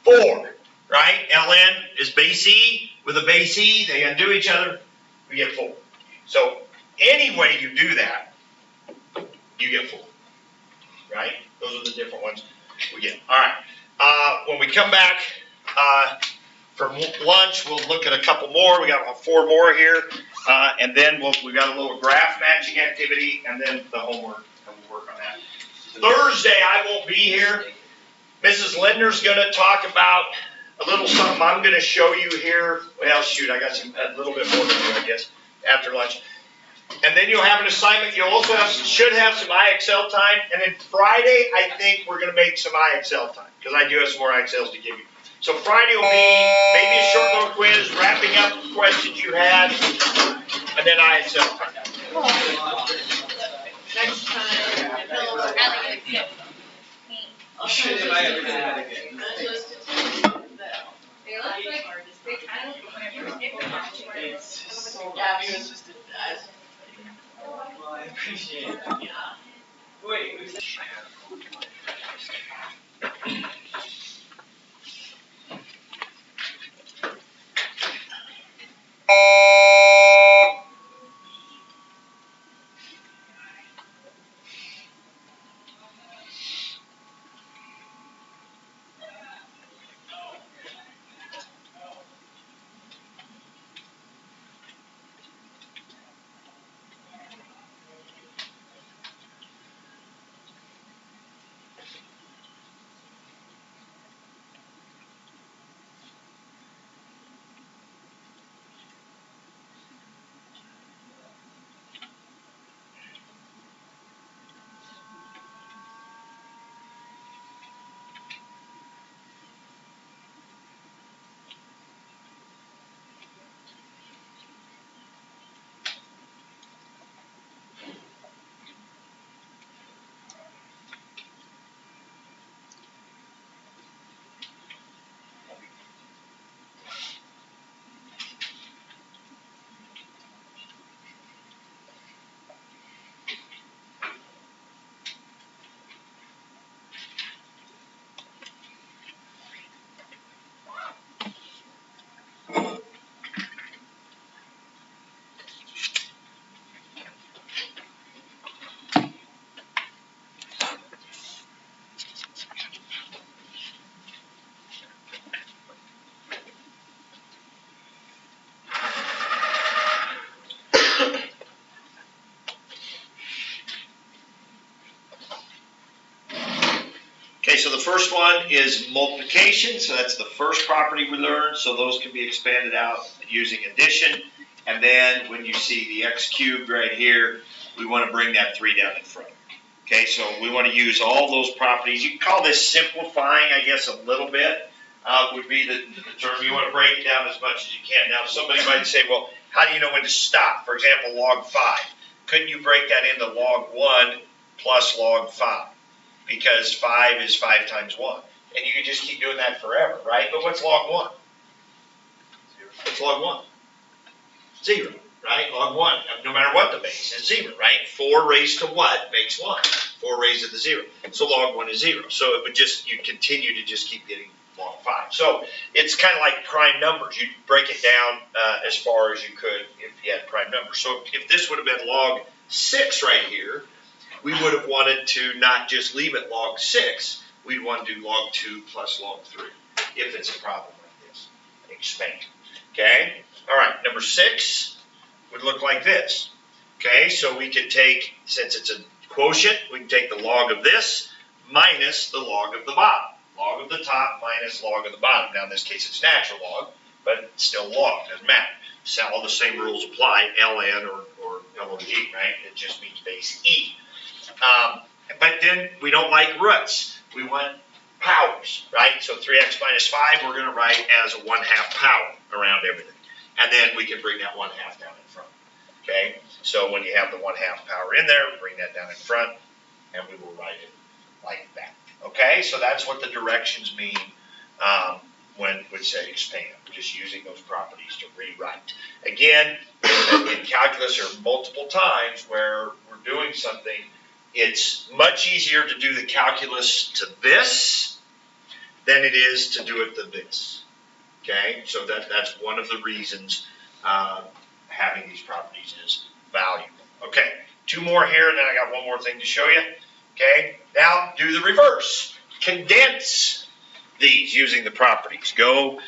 4, right? ln is base e with a base e. They undo each other. We get 4. So any way you do that, you get 4, right? Those are the different ones we get. All right. When we come back for lunch, we'll look at a couple more. We got 4 more here, and then we got a little graph matching activity, and then the homework, and we'll work on that. Thursday, I won't be here. Mrs. Lindner's going to talk about a little something I'm going to show you here. Well, shoot, I got a little bit more to do, I guess, after lunch. And then you'll have an assignment. You also should have some IXL time. And then Friday, I think we're going to make some IXL time, because I do have some more IXLs to give you. So Friday will be maybe a short little quiz, wrapping up the questions you had, and then IXL time. Next time. You should have everything that again. They look like, they kind of look like when I first came to Well, I appreciate it. Wait, who's Okay, so the first one is multiplication. So that's the first property we learned. So those can be expanded out using addition. And then when you see the x cubed right here, we want to bring that 3 down in front. Okay, so we want to use all those properties. You can call this simplifying, I guess, a little bit, would be the term. You want to break it down as much as you can. Now, somebody might say, well, how do you know when to stop? For example, log 5. Couldn't you break that into log 1 plus log 5? Because 5 is 5 times 1. And you can just keep doing that forever, right? But what's log 1? What's log 1? 0, right? Log 1, no matter what the base, is 0, right? 4 raised to what makes 1? 4 raised to the 0. So log 1 is 0. So it would just, you continue to just keep getting log 5. So it's kind of like prime numbers. You break it down as far as you could if you had prime numbers. So if this would have been log 6 right here, we would have wanted to not just leave it log 6. We'd want to do log 2 plus log 3 if it's a problem like this. Expand. Okay? All right, number 6 would look like this. Okay, so we could take, since it's a quotient, we can take the log of this minus the log of the bottom. Log of the top minus log of the bottom. Now in this case it's natural log, but it's still log, doesn't matter. So all the same rules apply, ln or log, right? It just means base e. But then we don't like roots. We want powers, right? So 3x minus 5 we're going to write as a 1/2 power around everything. And then we can bring that 1/2 down in front. Okay? So when you have the 1/2 power in there, bring that down in front, and we will write it like that. Okay? So that's what the directions mean when we say expand, just using those properties to rewrite. Again, in calculus there are multiple times where we're doing something. It's much easier to do the calculus to this than it is to do it to this. Okay, so that's one of the reasons having these properties is valuable. Okay, 2 more here, and then I got one more thing to show you. Okay, now do the reverse. Condense these using the properties. Go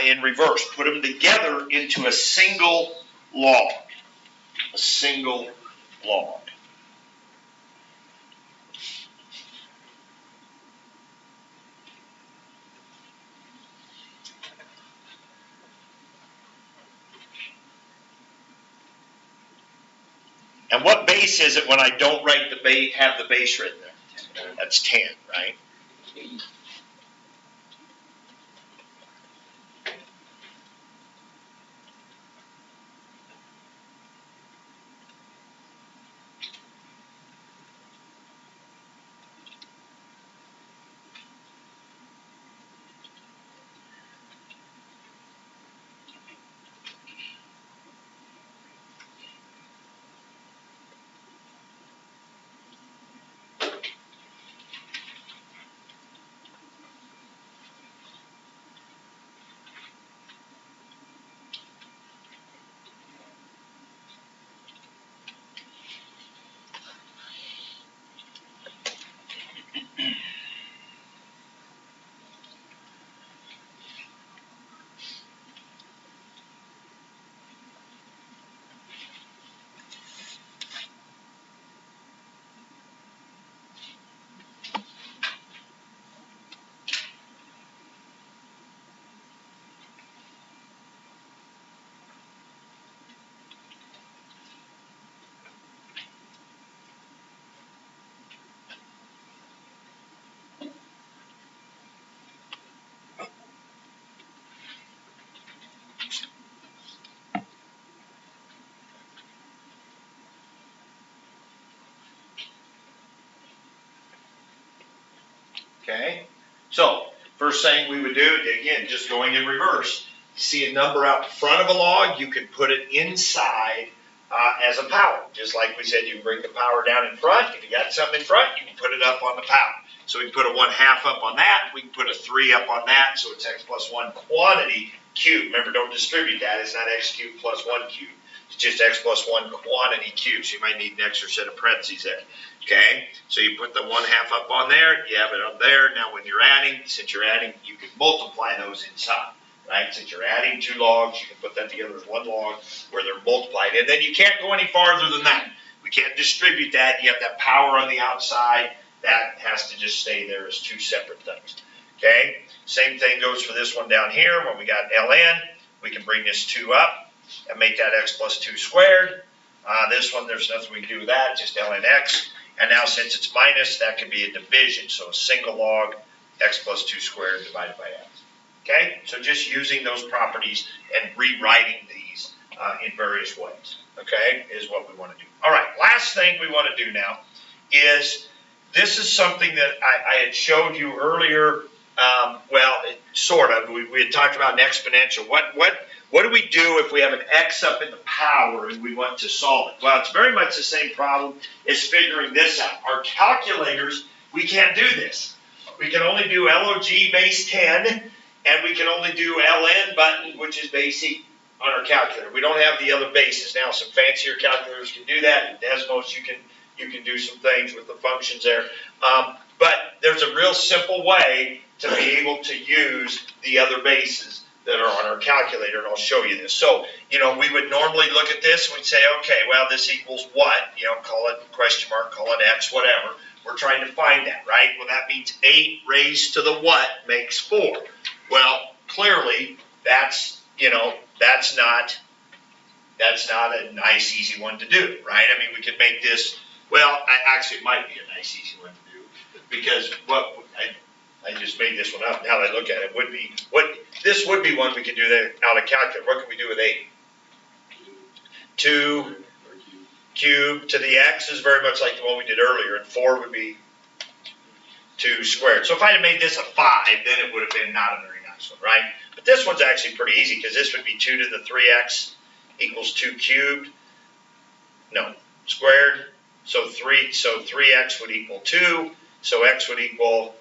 in reverse. Put them together into a single log. A single log. And what base is it when I don't write the base, have the base written there? That's 10, right? Okay, so first thing we would do, again, just going in reverse. You see a number out in front of a log, you can put it inside as a power. Just like we said, you can bring the power down in front. If you got something in front, you can put it up on the power. So we can put a 1/2 up on that. We can put a 3 up on that. So it's x plus 1 quantity cubed. Remember, don't distribute that. It's not x cubed plus 1 cubed. It's just x plus 1 quantity cubed. So you might need an extra set of parentheses there. Okay, so you put the 1/2 up on there, you have it up there. Now when you're adding, since you're adding, you can multiply those inside, right? Since you're adding 2 logs, you can put that together as 1 log where they're multiplied. And then you can't go any farther than that. We can't distribute that. You have that power on the outside. That has to just stay there as 2 separate things. Okay, same thing goes for this one down here. When we got ln, we can bring this 2 up and make that x plus 2 squared. This one, there's nothing we can do with that, just ln x. And now since it's minus, that can be a division. So a single log, x plus 2 squared divided by x. Okay, so just using those properties and rewriting these in various ways, okay, is what we want to do. All right, last thing we want to do now is, this is something that I had showed you earlier. Sort of. We had talked about an exponential. What do we do if we have an x up in the power and we want to solve it? Well, it's very much the same problem as figuring this out. Our calculators, we can't do this. We can only do log base 10, and we can only do ln button, which is basic on our calculator. We don't have the other bases. Now, some fancier calculators can do that. In Desmos, you can do some things with the functions there. But there's a real simple way to be able to use the other bases that are on our calculator, and I'll show you this. So, we would normally look at this and we'd say, okay, well, this equals what? Call it question mark, call it x, whatever. We're trying to find that, right? Well, that means 8 raised to the what makes 4. Well, clearly, that's not a nice, easy one to do, right? I mean, we could make this, well, actually, it might be a nice, easy one to do, because I just made this one up. Now that I look at it, this would be one we could do that out of calculator. What can we do with 8? 2 cubed to the x is very much like the one we did earlier, and 4 would be 2 squared. So if I had made this a 5, then it would have been not a very nice one, right? But this one's actually pretty easy, because this would be 2 to the 3x equals 2 cubed. No, squared. So 3x would equal 2. So x would equal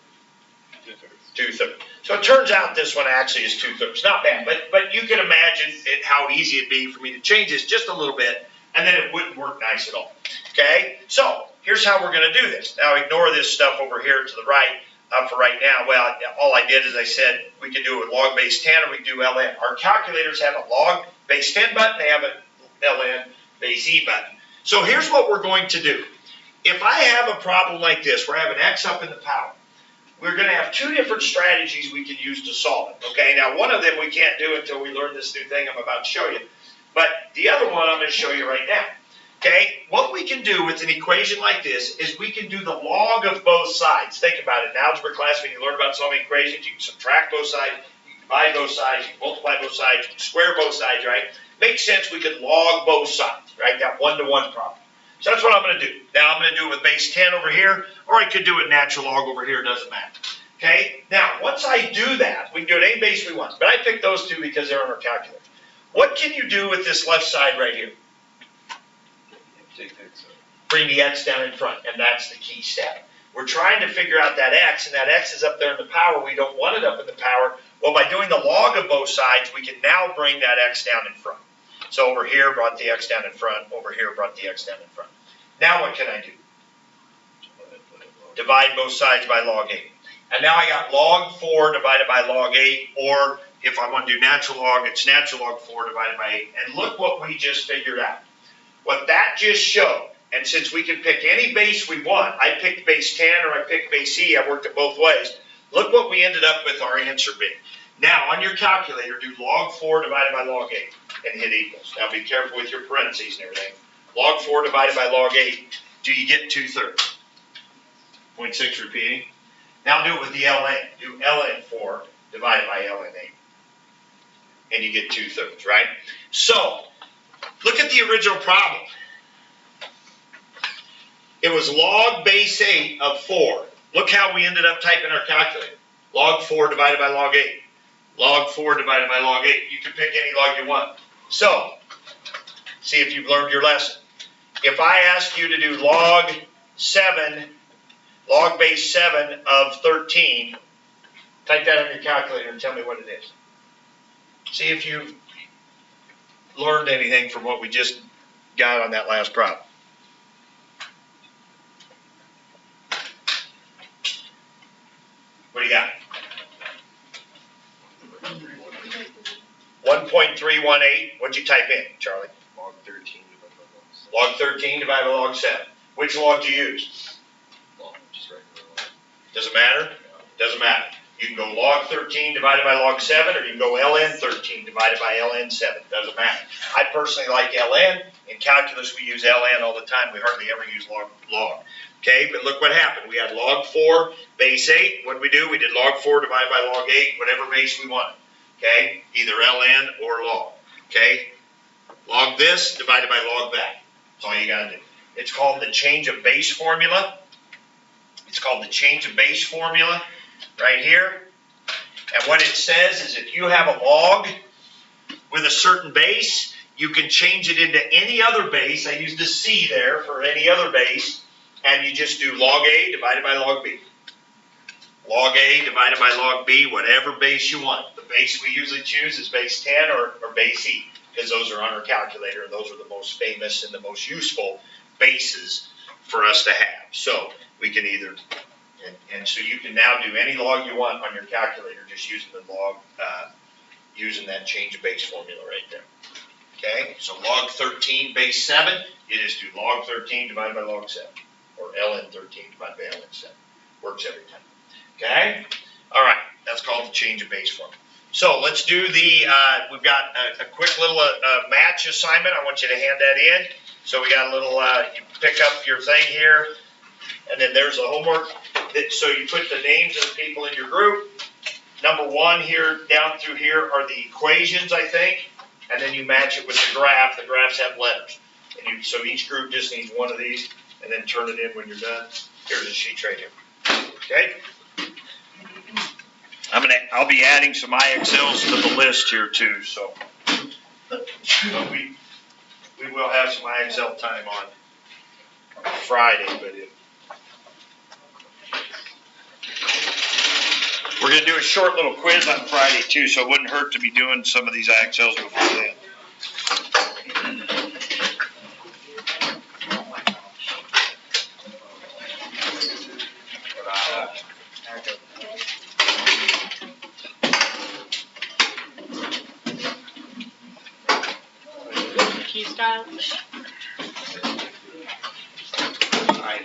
2/3. So it turns out this one actually is 2/3. Not bad, but you can imagine how easy it'd be for me to change this just a little bit, and then it wouldn't work nice at all. Okay, so here's how we're going to do this. Now ignore this stuff over here to the right for right now. Well, all I did is I said we could do it with log base 10 or we could do ln. Our calculators have a log base 10 button, they have a ln base e button. So here's what we're going to do. If I have a problem like this, where I have an x up in the power, we're going to have 2 different strategies we can use to solve it. Okay, now one of them we can't do until we learn this new thing I'm about to show you. But the other one I'm going to show you right now. Okay, what we can do with an equation like this is we can do the log of both sides. Think about it. In algebra class, when you learn about solving equations, you can subtract both sides, you can divide both sides, you can multiply both sides, you can square both sides, right? Makes sense we could log both sides, right? That one-to-one problem. So that's what I'm going to do. Now I'm going to do it with base 10 over here, or I could do it natural log over here, doesn't matter. Okay, now once I do that, we can do it any base we want, but I picked those 2 because they're on our calculator. What can you do with this left side right here? Bring the x down in front, and that's the key step. We're trying to figure out that x, and that x is up there in the power. We don't want it up in the power. Well, by doing the log of both sides, we can now bring that x down in front. So over here, brought the x down in front. Over here, brought the x down in front. Now what can I do? Divide both sides by log 8. And now I got log 4 divided by log 8, or if I want to do natural log, it's natural log 4 divided by 8. And look what we just figured out. What that just showed, and since we can pick any base we want, I picked base 10 or I picked base E, I worked it both ways. Look what we ended up with our answer being. Now on your calculator, do log 4 divided by log 8 and hit equals. Now be careful with your parentheses and everything. Log 4 divided by log 8, do you get 2/3? 0.6 repeating. Now do it with the ln. Do ln 4 divided by ln 8. And you get 2/3, right? So, look at the original problem. It was log base 8 of 4. Look how we ended up typing our calculator. Log 4 divided by log 8. Log 4 divided by log 8. You can pick any log you want. So, see if you've learned your lesson. If I ask you to do log base 7 of 13, type that on your calculator and tell me what it is. See if you've learned anything from what we just got on that last problem. What do you got? 1.318. What'd you type in, Charlie? Log 13 divided by log 7. Log 13 divided by log 7. Which log do you use? Log, just regular log. Does it matter? Doesn't matter. You can go log 13 divided by log 7, or you can go ln 13 divided by ln 7. Doesn't matter. I personally like ln. In calculus, we use ln all the time. We hardly ever use log. Okay, but look what happened. We had log 4 base 8. What did we do? We did log 4 divided by log 8, whatever base we wanted. Okay, either ln or log. Okay, log this divided by log that. That's all you got to do. It's called the change of base formula. It's called the change of base formula right here. And what it says is if you have a log with a certain base, you can change it into any other base. I used a C there for any other base. And you just do log A divided by log B. Log A divided by log B, whatever base you want. The base we usually choose is base 10 or base E, because those are on our calculator, and those are the most famous and the most useful bases for us to have. So we can either, and so you can now do any log you want on your calculator just using the log, using that change of base formula right there. Okay, so log 13 base 7, you just do log 13 divided by log 7. or ln 13 divided by ln 7. Works every time. Okay? All right, that's called the change of base formula. So let's do the, we've got a quick little match assignment. I want you to hand that in. So we got a little, you pick up your thing here, and then there's the homework. So you put the names of the people in your group. Number 1 here, down through here are the equations, I think, and then you match it with the graph. The graphs have letters. And so each group just needs one of these, and then turn it in when you're done. Here's a sheet right here. Okay? I'll be adding some IXLs to the list here too, so we will have some IXL time on Friday, but we're going to do a short little quiz on Friday too, so it wouldn't hurt to be doing some of these IXLs before then. Key style. All right.